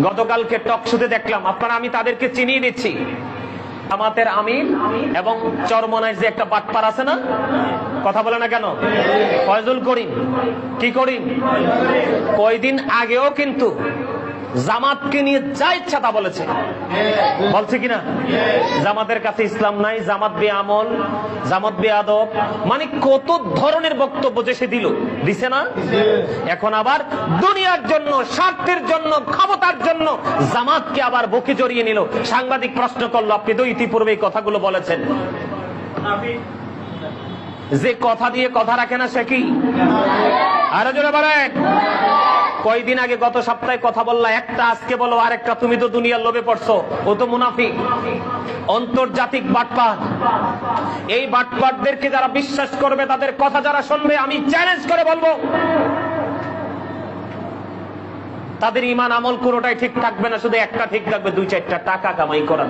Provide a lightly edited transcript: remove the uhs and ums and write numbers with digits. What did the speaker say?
গতকালকে টক শোতে দেখলাম, আপনারা আমি তাদেরকে চিনিয়ে দিচ্ছি, জামাতের আমির এবং চরমনায় যে একটা বাটপার আছে না, কথা বলে না কেন, ফয়জুল করিম, কি করিম, কয়দিন আগেও কিন্তু জামাতকে নিয়ে যা ইচ্ছা তা বলেছে, বলছে কিনা? জামাতের কাছে ইসলাম নাই, জামাত বেআমল, জামাত বেয়াদব, মানে কত ধরনের বক্তব্য যে সে দিছে না। এখন আবার দুনিয়ার জন্য, স্বার্থের জন্য, ক্ষমতার জন্য জামাতকে আবার বুকে জড়িয়ে নিল। সাংবাদিক প্রশ্ন করলো, আপনি তো ইতিপূর্বে এই কথাগুলো বলেছেন। যে কথা দিয়ে কথা রাখে না সে কি? আরো জোরে বলেন। কয়দিন আগে, গত সপ্তাহে কথা বললা একটা, আজকে বলো আরেকটা। তুমি তো দুনিয়ার লোভে পড়ছো, ও তো মুনাফিক, আন্তর্জাতিক বাটপার। এই বাটপারদেরকে যারা বিশ্বাস করবে, তাদের কথা যারা শুনবে, আমি চ্যালেঞ্জ করে বলবো তাদের ঈমান আমল কোনোটাই ঠিক থাকবে না, শুধু একটা ঠিক থাকবে, 2-4টা টাকা কামাই করা।